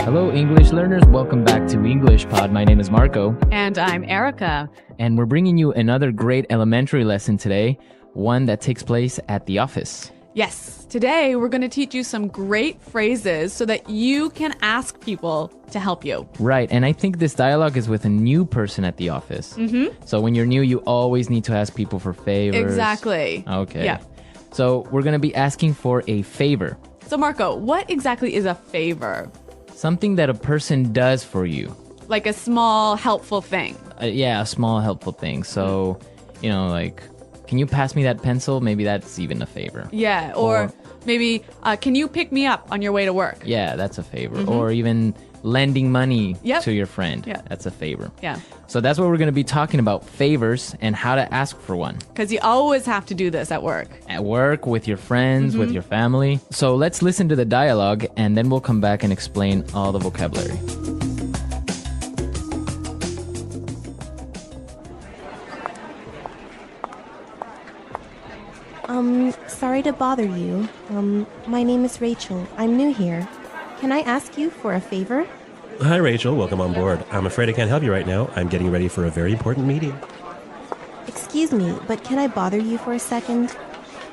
Hello, English learners. Welcome back to English Pod. My name is Marco. And I'm Erica. And we're bringing you another great elementary lesson today, one that takes place at the office. Yes, today we're going to teach you some great phrases so that you can ask people to help you. Right, and I think this dialogue is with a new person at the office. So when you're new, you always need to ask people for favors. Exactly. Okay. Yeah. So we're going to be asking for a favor. So Marco, what exactly is a favor? Something that a person does for you. Like a small, helpful thing. Yeah, a small helpful thing. So, like, can you pass me that pencil? Maybe that's even a favor. Yeah, or maybe, can you pick me up on your way to work? Yeah, that's a favor. Or even lending money to your friend. Yeah. That's a favor. Yeah. So that's what we're going to be talking about, favors and how to ask for one. Because you always have to do this at work. At work, with your friends, with your family. So let's listen to the dialogue and then we'll come back and explain all the vocabulary. Sorry to bother you. My name is Rachel. I'm new here. Can I ask you for a favor? Hi, Rachel. Welcome on board. I'm afraid I can't help you right now. I'm getting ready for a very important meeting. Excuse me, but can I bother you for a second?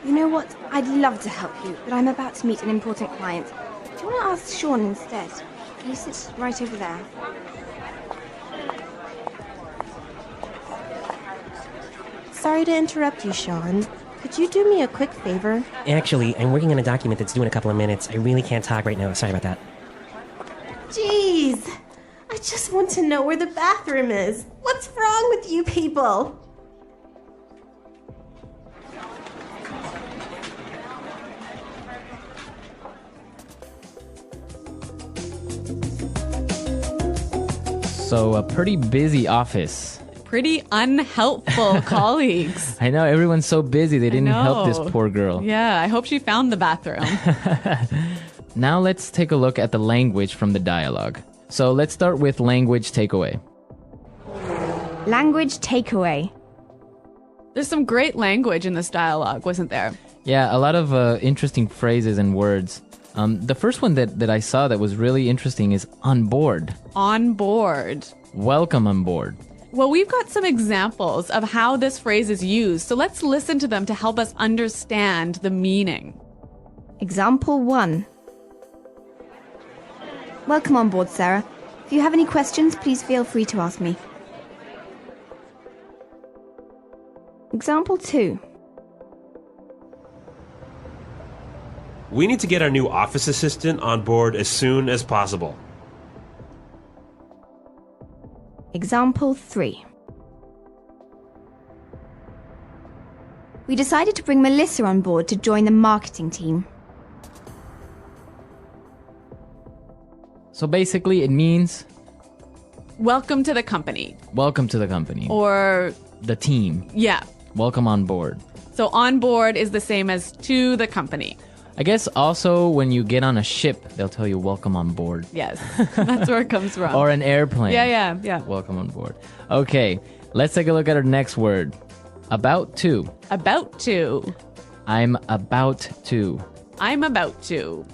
You know what? I'd love to help you, but I'm about to meet an important client. Do you want to ask Sean instead? He sits right over there. Sorry to interrupt you, Sean. Could you do me a quick favor? Actually, I'm working on a document that's due in a couple of minutes. I really can't talk right now. Sorry about that. Jeez! I just want to know where the bathroom is. What's wrong with you people? So a pretty busy office. Pretty unhelpful colleagues. I know, everyone's so busy they didn't help this poor girl. Yeah, I hope she found the bathroom. Now let's take a look at the language from the dialogue. So let's start with language takeaway. Language takeaway. There's some great language in this dialogue, wasn't there? Yeah, a lot of interesting phrases and words. The first one that I saw that was really interesting is on board. On board. Welcome on board. Well, we've got some examples of how this phrase is used, so let's listen to them to help us understand the meaning. Example 1. Welcome on board, Sarah. If you have any questions, please feel free to ask me. Example 2. We need to get our new office assistant on board as soon as possible. Example 3. We decided to bring Melissa on board to join the marketing team. So basically it means Welcome to the company. welcome to the company. Or, the team. yeah. Welcome on board. So on board is the same as to the company. I guess also when you get on a ship, they'll tell you welcome on board. Yes, that's where it comes from. Or an airplane. Yeah. Welcome on board. Okay, let's take a look at our next word. About to. About to. I'm about to. I'm about to.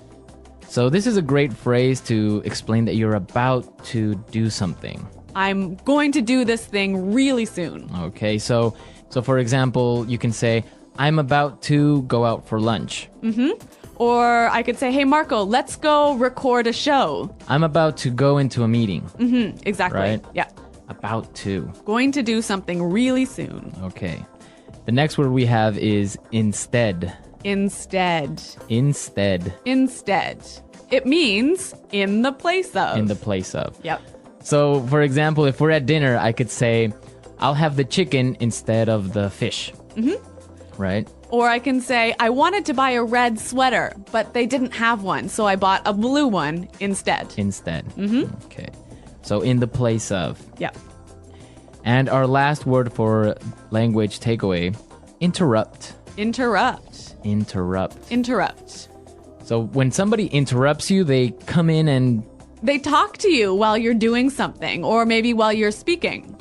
So this is a great phrase to explain that you're about to do something. I'm going to do this thing really soon. Okay, so for example, you can say, I'm about to go out for lunch. Or I could say, hey, Marco, let's go record a show. I'm about to go into a meeting. Exactly. Right. Yeah. About to. Going to do something really soon. Okay. The next word we have is instead. Instead. Instead. Instead. It means in the place of. In the place of. Yep. So, for example, if we're at dinner, I could say, I'll have the chicken instead of the fish. Right? Or I can say, I wanted to buy a red sweater, but they didn't have one, so I bought a blue one instead. Instead. Okay. So, in the place of. Yep. And our last word for language takeaway, interrupt. Interrupt. Interrupt. Interrupt. So, when somebody interrupts you, they come in and They talk to you while you're doing something, or maybe while you're speaking.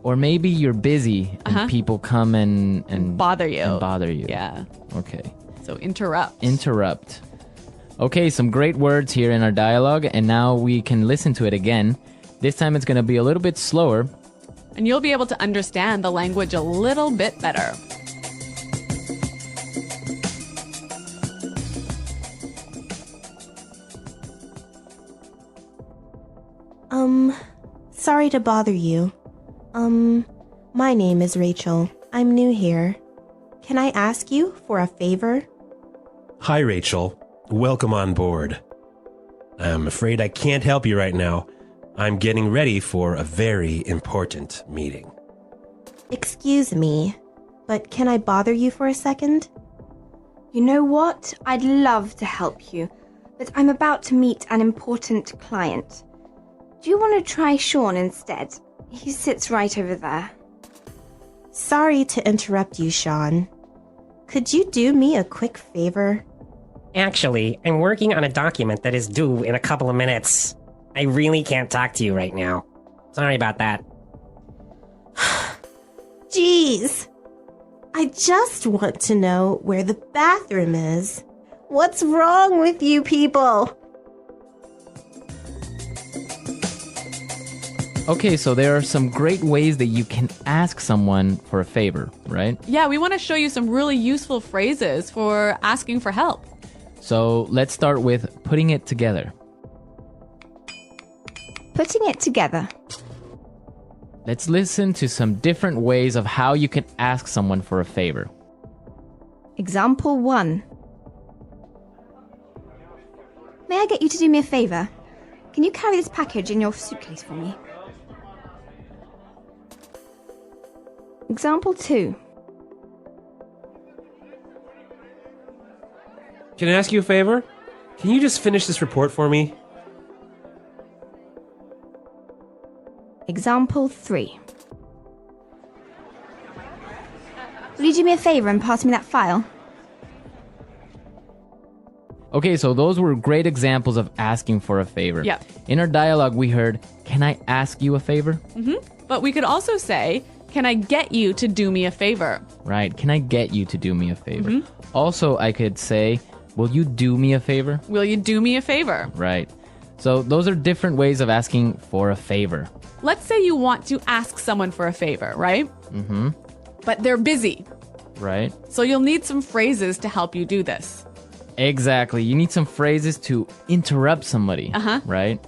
Or maybe you're busy and people come and Bother you. And bother you. Yeah. Okay. So interrupt. Interrupt. Okay, some great words here in our dialogue, and now we can listen to it again. This time it's going to be a little bit slower. And you'll be able to understand the language a little bit better. Sorry to bother you. My name is Rachel. I'm new here. Can I ask you for a favor? Hi, Rachel. Welcome on board. I'm afraid I can't help you right now. I'm getting ready for a very important meeting. Excuse me, but can I bother you for a second? You know what? I'd love to help you, but I'm about to meet an important client. Do you want to try Sean instead? He sits right over there. Sorry to interrupt you, Sean. Could you do me a quick favor? Actually, I'm working on a document that is due in a couple of minutes. I really can't talk to you right now. Sorry about that. Jeez. I just want to know where the bathroom is. What's wrong with you people? Okay, so there are some great ways that you can ask someone for a favor, right? Yeah, we want to show you some really useful phrases for asking for help. So let's start with putting it together. Putting it together. Let's listen to some different ways of how you can ask someone for a favor. Example 1. May I get you to do me a favor? Can you carry this package in your suitcase for me? Example 2. Can I ask you a favor? Can you just finish this report for me? Example 3. Will you do me a favor and pass me that file? Okay, so those were great examples of asking for a favor. Yeah. In our dialogue, we heard, "Can I ask you a favor?" But we could also say, can I get you to do me a favor? Right. Can I get you to do me a favor? Also, I could say, "Will you do me a favor?" Will you do me a favor? Right. So those are different ways of asking for a favor. Let's say you want to ask someone for a favor, right? But they're busy. Right? So you'll need some phrases to help you do this. Exactly. You need some phrases to interrupt somebody. Right?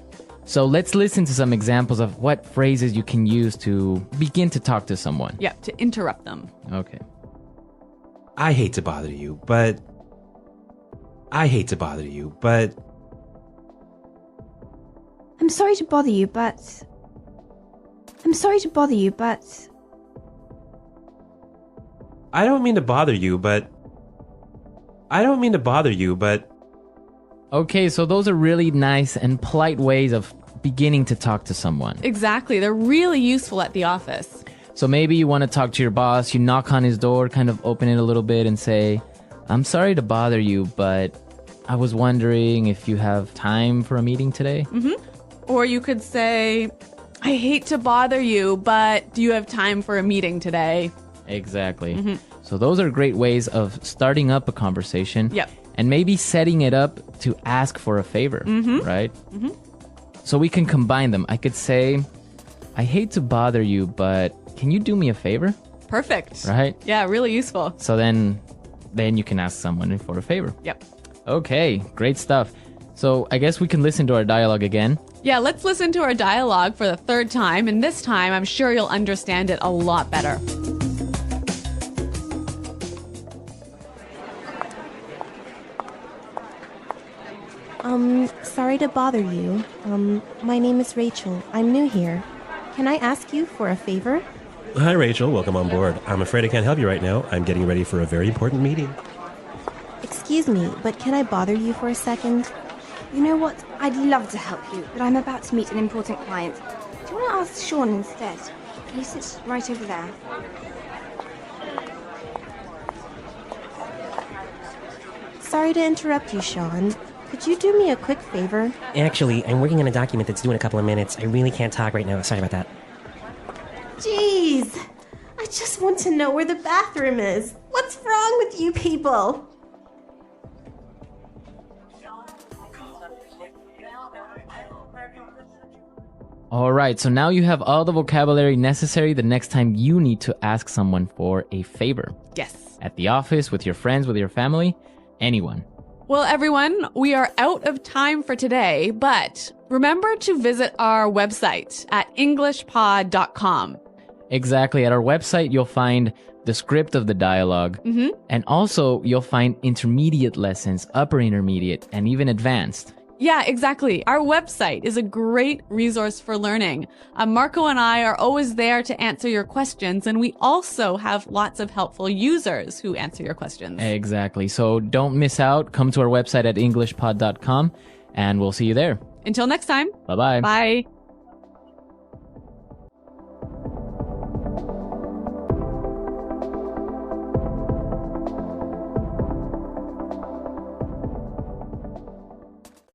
So let's listen to some examples of what phrases you can use to begin to talk to someone. Yeah, to interrupt them. Okay. I hate to bother you, but... I'm sorry to bother you, but... I don't mean to bother you, but... Okay, so those are really nice and polite ways of beginning to talk to someone. Exactly. They're really useful at the office. So maybe you want to talk to your boss, you knock on his door, kind of open it a little bit and say, "I'm sorry to bother you, but I was wondering if you have time for a meeting today?" Or you could say, "I hate to bother you, but do you have time for a meeting today?" Exactly. So those are great ways of starting up a conversation. Yep. And maybe setting it up to ask for a favor, right? So we can combine them. I could say, "I hate to bother you, but can you do me a favor?" Perfect. Right? Yeah, really useful. So then you can ask someone for a favor. Yep. Okay, great stuff. So I guess we can listen to our dialogue again. Yeah, let's listen to our dialogue for the third time, and this time I'm sure you'll understand it a lot better. Sorry to bother you. My name is Rachel. I'm new here. Can I ask you for a favor? Hi, Rachel. Welcome on board. I'm afraid I can't help you right now. I'm getting ready for a very important meeting. Excuse me, but can I bother you for a second? You know what? I'd love to help you, but I'm about to meet an important client. Do you want to ask Sean instead? He sits right over there. Sorry to interrupt you, Sean. Could you do me a quick favor? Actually, I'm working on a document that's due in a couple of minutes. I really can't talk right now. Sorry about that. Jeez. I just want to know where the bathroom is. What's wrong with you people? All right, so now you have all the vocabulary necessary the next time you need to ask someone for a favor. Yes. At the office, with your friends, with your family, anyone. Well, everyone, we are out of time for today, but remember to visit our website at englishpod.com. Exactly. At our website, you'll find the script of the dialogue. And also, you'll find intermediate lessons, upper intermediate, and even advanced. Yeah, exactly. Our website is a great resource for learning. Marco and I are always there to answer your questions, and we also have lots of helpful users who answer your questions. Exactly. So don't miss out. Come to our website at englishpod.com, and we'll see you there. Until next time. Bye-bye. Bye.